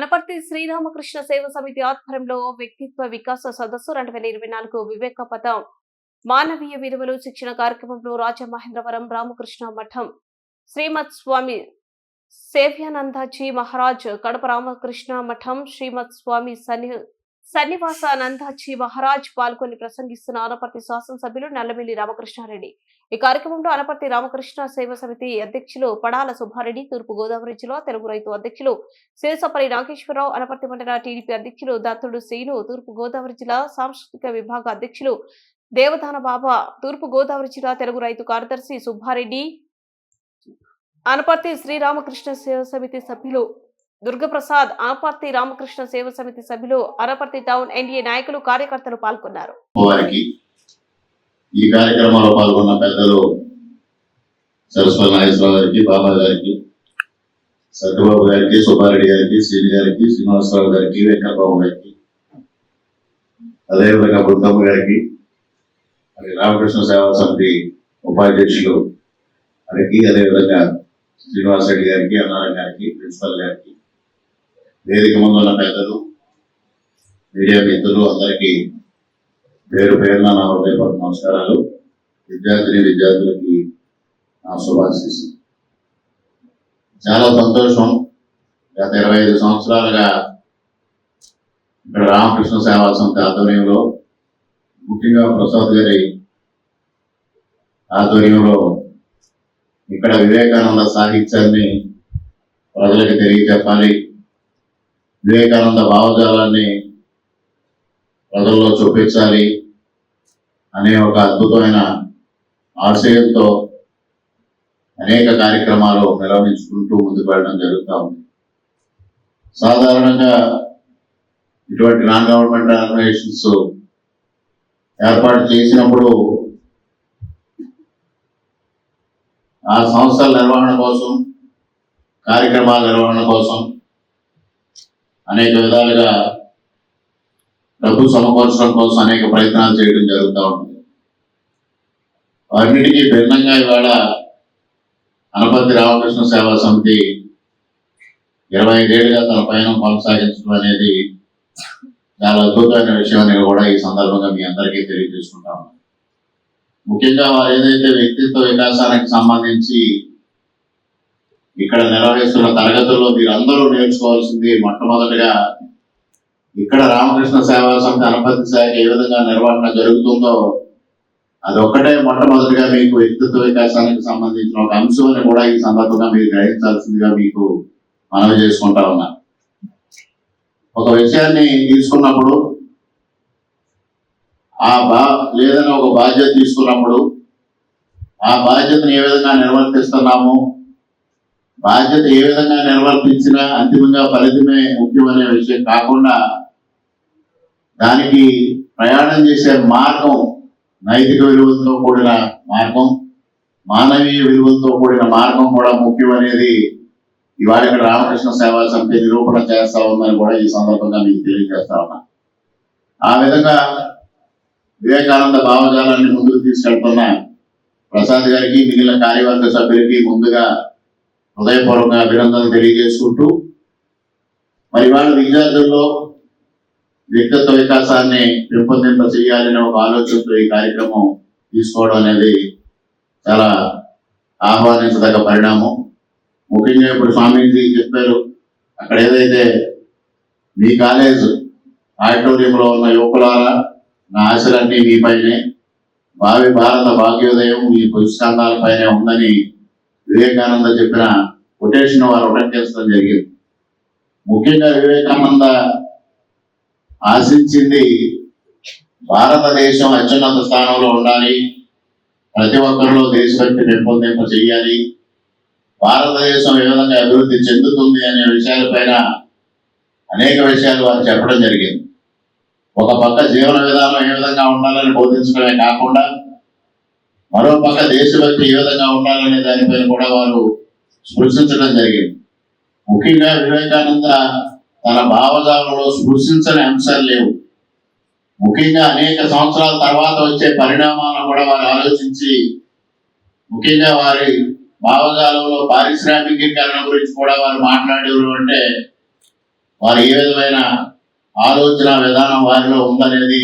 అనపర్తి శ్రీరామకృష్ణ సేవ సమితి ఆధ్వర్యంలో వ్యక్తిత్వ వికాస సదస్సు 2024 వివేక పథం మానవీయ విలువలు శిక్షణ కార్యక్రమంలో రాజమహేంద్రవరం రామకృష్ణ మఠం శ్రీమత్ స్వామి సేవ్యానందజీ మహారాజ్, కడప రామకృష్ణ మఠం శ్రీమత్ స్వామి సన్నివాసానందజీ మహారాజ్ పాల్గొని ప్రసంగిస్తున్న అనపర్తి శాసనసభ్యులు నల్లమిల్లి రామకృష్ణారెడ్డి. ఈ కార్యక్రమంలో అనపర్తి రామకృష్ణ సేవ సమితి అధ్యక్షులు పడాల సుబ్బారెడ్డి, తూర్పు గోదావరి జిల్లా తెలుగు రైతు అధ్యక్షులు శిరసపల్లి నాగేశ్వరరావు, అనపర్తి మండల టీడీపీ అధ్యక్షులు దత్తుడు శ్రీను, తూర్పు గోదావరి జిల్లా సాంస్కృతిక విభాగ అధ్యక్షులు దేవదాన బాబా, తూర్పు గోదావరి జిల్లా తెలుగు రైతు కార్యదర్శి సుబ్బారెడ్డి, అనపర్తి శ్రీరామకృష్ణ సేవ సమితి సభ్యులు దుర్గప్రసాద్, అనపర్తి రామకృష్ణ సేవ సమితి సభ్యులు, అనపర్తి టౌన్ ఎన్డీఏ నాయకులు, కార్యకర్తలు పాల్గొన్నారు. ఈ కార్యక్రమంలో పాల్గొన్న పెద్దలు సరస్వతి నాగేశ్వరరావు గారికి, బాబా గారికి, సత్యబాబు గారికి, సుబ్బారెడ్డి గారికి, శ్రీని గారికి, శ్రీనివాసరావు గారికి, వెంకటబాబు గారికి, అదేవిధంగా బుద్ధమ్మ గారికి, రామకృష్ణ సేవా సమితి ఉపాధ్యక్షులు గారికి, అదేవిధంగా శ్రీనివాసరెడ్డి గారికి, అన్నారం గారికి, ప్రిన్సిపల్ గారికి, వేదిక ముందు ఉన్న పెద్దలు, మీడియా మిత్రులు అందరికీ పేరు పేరున నా హృదయపూర్వక నమస్కారాలు. విద్యార్థులకి నా శుభాశీస్సులు. చాలా సంతోషం. గత 25 సంవత్సరాలుగా ఇక్కడ రామకృష్ణ సేవా సమితి ఆధ్వర్యంలో, ముఖ్యంగా ప్రసాద్ గారి ఆధ్వర్యంలో ఇక్కడ వివేకానంద సాహిత్యాన్ని ప్రజలకు తెలియజెప్పాలి, వివేకానంద భావజాలాన్ని ప్రజల్లో చూపించాలి అనే ఒక అద్భుతమైన ఆశయంతో అనేక కార్యక్రమాలు నిర్వహించుకుంటూ ముందుకు వెళ్ళడం జరుగుతూ ఉంది. సాధారణంగా ఇటువంటి నాన్ గవర్నమెంట్ ఆర్గనైజేషన్స్ ఏర్పాటు చేసినప్పుడు ఆ సంస్థల నిర్వహణ కోసం, కార్యక్రమాల నిర్వహణ కోసం అనేక విధాలుగా డబ్బు సమకూర్చడం కోసం అనేక ప్రయత్నాలు చేయడం జరుగుతూ ఉంటుంది. వాటికి భిన్నంగా ఇవాళ అనపర్తి రామకృష్ణ సేవా సమితి 25 ఏళ్ళుగా తన పయనం కొనసాగించడం అనేది చాలా అద్భుతమైన విషయం అని కూడా ఈ సందర్భంగా మీ అందరికీ తెలియజేసుకుంటా ఉన్నాను. ముఖ్యంగా వారు ఏదైతే వ్యక్తిత్వ వికాసానికి సంబంధించి ఇక్కడ నిర్వహిస్తున్న తరగతుల్లో మీరందరూ నేర్చుకోవాల్సింది మొట్టమొదటిగా ఇక్కడ రామకృష్ణ సేవా సమితి అనపర్తి శాఖ ఏ విధంగా నిర్వహణ జరుగుతుందో అదొక్కటే మొట్టమొదటిగా మీకు వ్యక్తిత్వ వికాసానికి సంబంధించిన ఒక అంశం అని కూడా ఈ సందర్భంగా మీరు గ్రహించాల్సిందిగా మీకు మనవి చేసుకుంటా ఉన్నా. ఒక విషయాన్ని తీసుకున్నప్పుడు ఏదైనా ఒక బాధ్యత తీసుకున్నప్పుడు ఆ బాధ్యతను ఏ విధంగా నిర్వర్తిస్తున్నాము, బాధ్యత ఏ విధంగా నిర్వర్తించినా అంతిమంగా ఫలితమే ముఖ్యమనే విషయం కాకుండా దానికి ప్రయాణం చేసే మార్గం నైతిక విలువలతో కూడిన మార్గం, మానవీయ విలువలతో కూడిన మార్గం కూడా ముఖ్యం అనేది ఇవాళ ఇక్కడ రామకృష్ణ సేవా సమితి నిరూపణ చేస్తా ఉందని కూడా ఈ సందర్భంగా మీకు తెలియజేస్తా ఉన్నా. ఆ విధంగా వివేకానంద భావజాలాన్ని ముందుకు తీసుకెళ్తున్న ప్రసాద్ గారికి, మిగిలిన కార్యవర్గ సభ్యులకి ముందుగా హృదయపూర్వక అభినందనలు తెలియజేసుకుంటూ, మరి వాళ్ళ విద్యార్థుల్లో వ్యక్తిత్వ వికాసాన్ని పెంపొందింప చేయాలనే ఒక ఆలోచనతో ఈ కార్యక్రమం తీసుకోవడం అనేది చాలా ఆహ్వానించదగ్గ పరిణామం. ముఖ్యంగా ఇప్పుడు స్వామీజీ చెప్పారు, అక్కడ ఏదైతే మీ కాలేజ్ ఆడిటోరియంలో ఉన్న యువకులారా, నా ఆశలన్నీ మీపైనే, భావి భారత భాగ్యోదయం మీ పుస్తకాలపైనే ఉందని వివేకానంద చెప్పిన కొటేషన్ వారు ఉటంకించడం జరిగింది. ముఖ్యంగా వివేకానంద ఆశించింది భారతదేశం అత్యున్నత స్థానంలో ఉండాలి, ప్రతి ఒక్కరిలో దేశభక్తి పెంపొందింప చేయాలి, భారతదేశం ఏ విధంగా అభివృద్ధి చెందుతుంది అనే విషయాలపైన అనేక విషయాలు వారు చెప్పడం జరిగింది. ఒక పక్క జీవన విధానం ఏ విధంగా ఉండాలని బోధించడమే కాకుండా మరో పక్క దేశభక్తి ఏ విధంగా ఉండాలనే దానిపైన కూడా వారు స్పృశించడం జరిగింది. ముఖ్యంగా వివేకానంద తన భావజాలంలో స్పృశించని అంశాలు లేవు. ముఖ్యంగా అనేక సంవత్సరాల తర్వాత వచ్చే పరిణామాలను కూడా వారు ఆలోచించి, ముఖ్యంగా వారి భావజాలంలో పారిశ్రామికీకరణ గురించి కూడా వారు మాట్లాడేవారు. అంటే వారు ఏ విధమైన ఆలోచన విధానం వారిలో ఉందనేది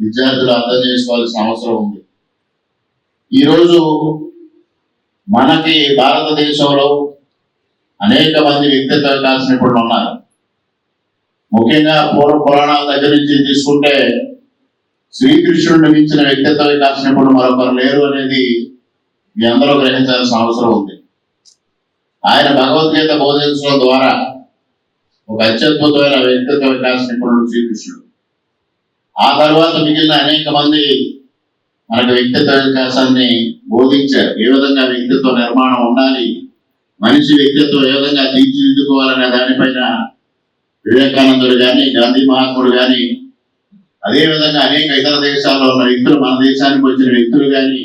విద్యార్థులు అర్థం చేసుకోవాల్సిన అవసరం ఉంది. ఈరోజు మనకి భారతదేశంలో అనేక మంది వ్యక్తిత్వ వికాస నిపుణులు ఉన్నారు. ముఖ్యంగా పూర్వ పురాణాల దగ్గర నుంచి తీసుకుంటే శ్రీకృష్ణుడిని మించిన వ్యక్తిత్వ వికాస నిపుణులు మరొకరు లేరు అనేది మీ అందరూ గ్రహించాల్సిన అవసరం ఉంది. ఆయన భగవద్గీత బోధించడం ద్వారా ఒక అత్యద్భుతమైన వ్యక్తిత్వ వికాస నిపుణుడు శ్రీకృష్ణుడు. ఆ తర్వాత మిగిలిన అనేక మంది మనకు వ్యక్తిత్వ వికాసాన్ని బోధించారు. ఏ విధంగా వ్యక్తిత్వ నిర్మాణం ఉండాలి, మనిషి వ్యక్తిత్వం ఏ విధంగా తీర్చిదిద్దుకోవాలనే దానిపైన వివేకానందుడు కానీ, గాంధీ మహాత్ముడు కానీ, అదేవిధంగా అనేక ఇతర దేశాల్లో ఉన్న వ్యక్తులు, మన దేశానికి వచ్చిన వ్యక్తులు కానీ,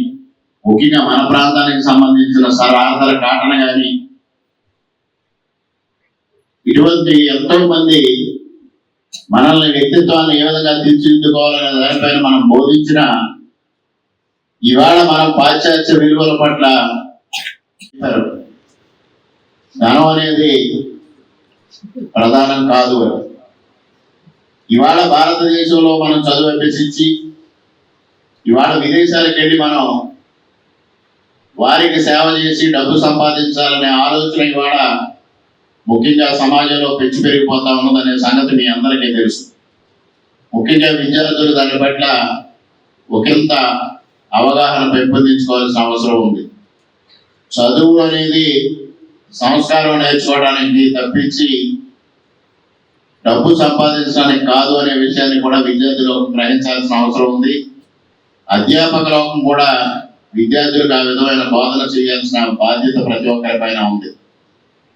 ముఖ్యంగా మన ప్రాంతానికి సంబంధించిన సర్ ఆర్థర్ కాటన్ కానీ, ఇటువంటి ఎంతో మంది మనల్ని వ్యక్తిత్వాన్ని ఏ విధంగా తీర్చిదిద్దుకోవాలనే దానిపైన మనం బోధించిన ఇవాళ మనం పాశ్చాత్య విలువల పట్ల ధనం అనేది ప్రధానం కాదు. ఇవాళ భారతదేశంలో మనం చదువు అభ్యసించి ఇవాళ విదేశాలకు వెళ్ళి మనం వారికి సేవ చేసి డబ్బు సంపాదించాలనే ఆలోచన ఇవాళ ముఖ్యంగా సమాజంలో పెంచి పెరిగిపోతా ఉన్నదనే సంగతి మీ అందరికీ తెలుసు. ముఖ్యంగా విద్యార్థులు దాని పట్ల ఒకంత అవగాహన పెంపొందించుకోవాల్సిన అవసరం ఉంది. చదువు అనేది సంస్కారం నేర్చుకోవడానికి తప్పించి డబ్బు సంపాదించడానికి కాదు అనే విషయాన్ని కూడా విద్యార్థులు గ్రహించాల్సిన అవసరం ఉంది. అధ్యాపక లోకం కూడా విద్యార్థులకు ఆ విధమైన బోధన చేయాల్సిన బాధ్యత ప్రతి ఒక్కరి పైన ఉంది.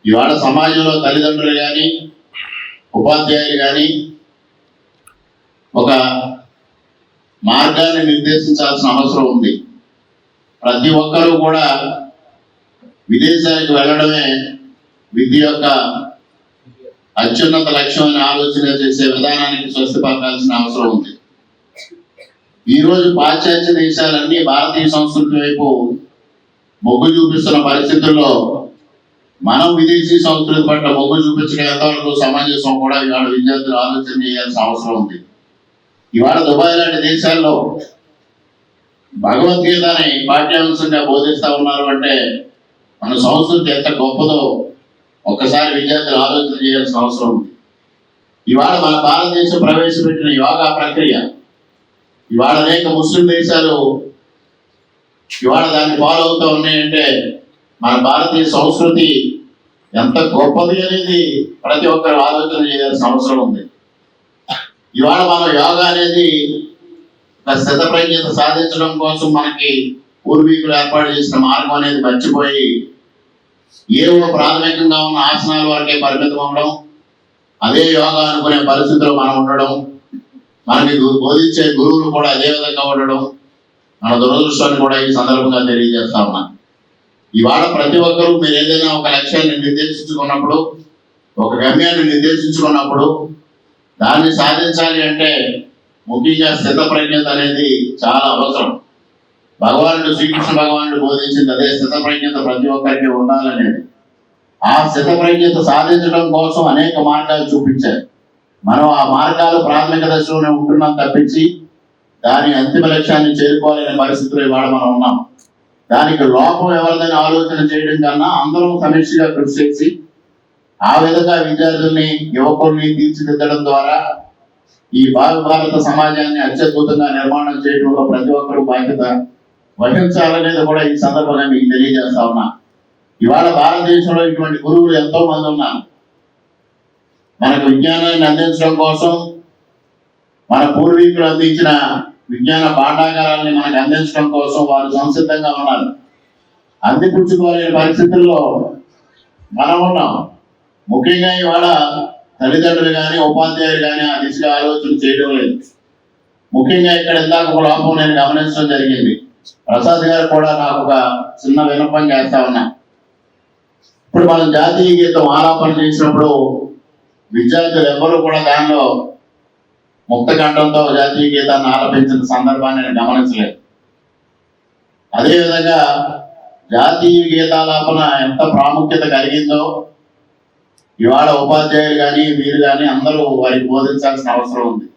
ఇవాళ సమాజంలో తల్లిదండ్రులు కానీ, ఉపాధ్యాయులు కానీ ఒక మార్గాన్ని నిర్దేశించాల్సిన అవసరం ఉంది. ప్రతి ఒక్కరూ కూడా విదేశాలకు వెళ్ళడమే విద్య యొక్క అత్యున్నత లక్ష్యం అని ఆలోచన చేసే విధానానికి స్వస్తి పలకాల్సిన అవసరం ఉంది. ఈరోజు పాశ్చాత్య దేశాలన్నీ భారతీయ సంస్కృతి వైపు మొగ్గు చూపిస్తున్న పరిస్థితుల్లో మనం విదేశీ సంస్కృతి పట్ల మొగ్గు చూపించడం ఎంతవరకు సమంజసం కూడా ఇవాళ విద్యార్థులు ఆలోచన చేయాల్సిన అవసరం ఉంది. ఇవాళ దుబాయ్ లాంటి దేశాల్లో భగవద్గీతని పాఠ్యాంశంగా బోధిస్తా ఉన్నారు అంటే మన సంస్కృతి ఎంత గొప్పదో ఒక్కసారి విద్యార్థులు ఆలోచన చేయాల్సిన అవసరం ఉంది. ఇవాళ మన భారతదేశం ప్రవేశపెట్టిన యోగా ప్రక్రియ ఇవాళ అనేక ముస్లిం దేశాలు ఇవాళ దాన్ని ఫాలో అవుతూ ఉన్నాయంటే మన భారతీయ సంస్కృతి ఎంత గొప్పది అనేది ప్రతి ఒక్కరు ఆలోచన చేయాల్సిన అవసరం ఉంది. ఇవాళ మనం యోగా అనేది ఒక స్థితప్రజ్ఞత సాధించడం కోసం మనకి పూర్వీకులు ఏర్పాటు చేసిన మార్గం అనేది మర్చిపోయి ఏవో ప్రాథమికంగా ఉన్న ఆసనాల వరకే పరిమితం అవ్వడం, అదే యోగా అనుకునే పరిస్థితిలో మనం ఉండడం, మనకి బోధించే గురువులు కూడా అదే విధంగా ఉండడం మన దురదృష్టాన్ని కూడా ఈ సందర్భంగా తెలియజేస్తా ఉన్నా. ఇవాళ ప్రతి ఒక్కరూ మీరు ఏదైనా ఒక లక్ష్యాన్ని నిర్దేశించుకున్నప్పుడు, ఒక గమ్యాన్ని నిర్దేశించుకున్నప్పుడు దాన్ని సాధించాలి అంటే ముఖ్యంగా స్థితప్రజ్ఞత అనేది చాలా అవసరం. భగవానుడు శ్రీకృష్ణ భగవానుడు బోధించింది అదే, స్థితప్రజ్ఞత ప్రతి ఒక్కరికి ఉండాలనేది. ఆ స్థితప్రజ్ఞత సాధించడం కోసం అనేక మార్గాలు చూపించారు. మనం ఆ మార్గాలు ప్రాథమిక దశలోనే ఉంటున్నాం తప్పించి దాని అంతిమ లక్ష్యాన్ని చేరుకోవాలనే పరిస్థితుల్లో ఇవాళ మనం ఉన్నాం. దానికి లోపం ఎవరిదైనా ఆలోచన చేయడం కన్నా అందరం సమీక్షగా కృషి చేసి ఆ విధంగా విద్యార్థుల్ని, యువకుల్ని తీర్చిదిద్దడం ద్వారా ఈ భారత సమాజాన్ని అత్యద్భుతంగా నిర్మాణం చేయడంలో ప్రతి ఒక్కరూ బాధ్యత వహించాలనేది కూడా ఈ సందర్భంగా మీకు తెలియజేస్తా ఉన్నా. ఇవాళ భారతదేశంలో ఇటువంటి గురువులు ఎంతో మంది ఉన్నారు. మనకు విజ్ఞానాన్ని అందించడం కోసం మన పూర్వీకులు అందించిన విజ్ఞాన పాఠాగారాన్ని మనకు అందించడం కోసం వారు సంసిద్ధంగా ఉన్నారు. అందిపుచ్చుకోలేని పరిస్థితుల్లో మనం ఉన్నాం. ముఖ్యంగా ఇవాళ తల్లిదండ్రులు కానీ, ఉపాధ్యాయులు కానీ ఆ దిశగా ఆలోచన చేయడం లేదు. ముఖ్యంగా ఇక్కడ ఇందాక ఒక లోపం నేను గమనించడం జరిగింది. ప్రసాద్ గారు కూడా నాకు ఒక చిన్న విన్నపం చేస్తా ఉన్నా. ఇప్పుడు మనం జాతీయ గీతం ఆలాపన చేసినప్పుడు విద్యార్థులు ఎవరు కూడా దానిలో ముక్త కంఠంతో జాతీయ గీతాన్ని ఆలపించిన సందర్భాన్ని నేను గమనించలేదు. అదేవిధంగా జాతీయ గీతాలాపన ఎంత ప్రాముఖ్యత కలిగిందో ఇవాళ ఉపాధ్యాయులు కానీ వీరు కానీ అందరూ వారికి బోధించాల్సిన అవసరం ఉంది.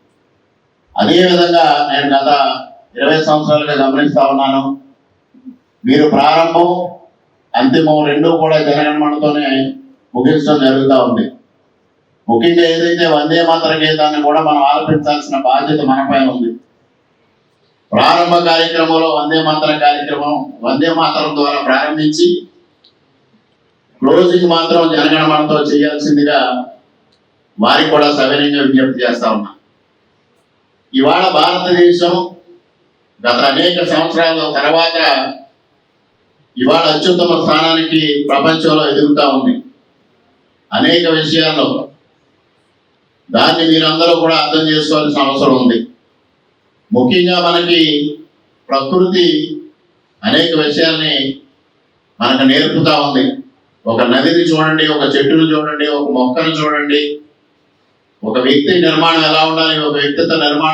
అదేవిధంగా నేను గత 20 సంవత్సరాలుగా గమనిస్తా ఉన్నాను, మీరు ప్రారంభం అంతిమం రెండూ కూడా జనగణమనతోనే ముగించడం జరుగుతూ ఉంది. ముఖ్యంగా ఏదైతే వందే మాతర గీతాన్ని కూడా మనం ఆలపించాల్సిన బాధ్యత మనపై ఉంది. ప్రారంభ కార్యక్రమంలో వందే మాతరం ద్వారా ప్రారంభించి క్లోజింగ్ మాత్రం జనగణమనతో చేయాల్సిందిగా వారికి కూడా సవినయంగా విజ్ఞప్తి చేస్తా ఉన్నా. ఇవాళ భారతదేశం గత అనేక సంవత్సరాల తర్వాత ఇవాళ అత్యుత్తమ స్థానానికి ప్రపంచంలో ఎదుగుతా ఉంది అనేక విషయాల్లో. దాన్ని మీరందరూ కూడా అర్థం చేసుకోవాల్సిన అవసరం ఉంది. ముఖ్యంగా మనకి ప్రకృతి అనేక విషయాల్ని మనకు నేర్పుతా ఉంది. ఒక నదిని చూడండి, ఒక చెట్టును చూడండి, ఒక మొక్కను చూడండి, ఒక వ్యక్తి నిర్మాణం ఎలా ఉండాలి, ఒక వ్యక్తిత్వ నిర్మాణం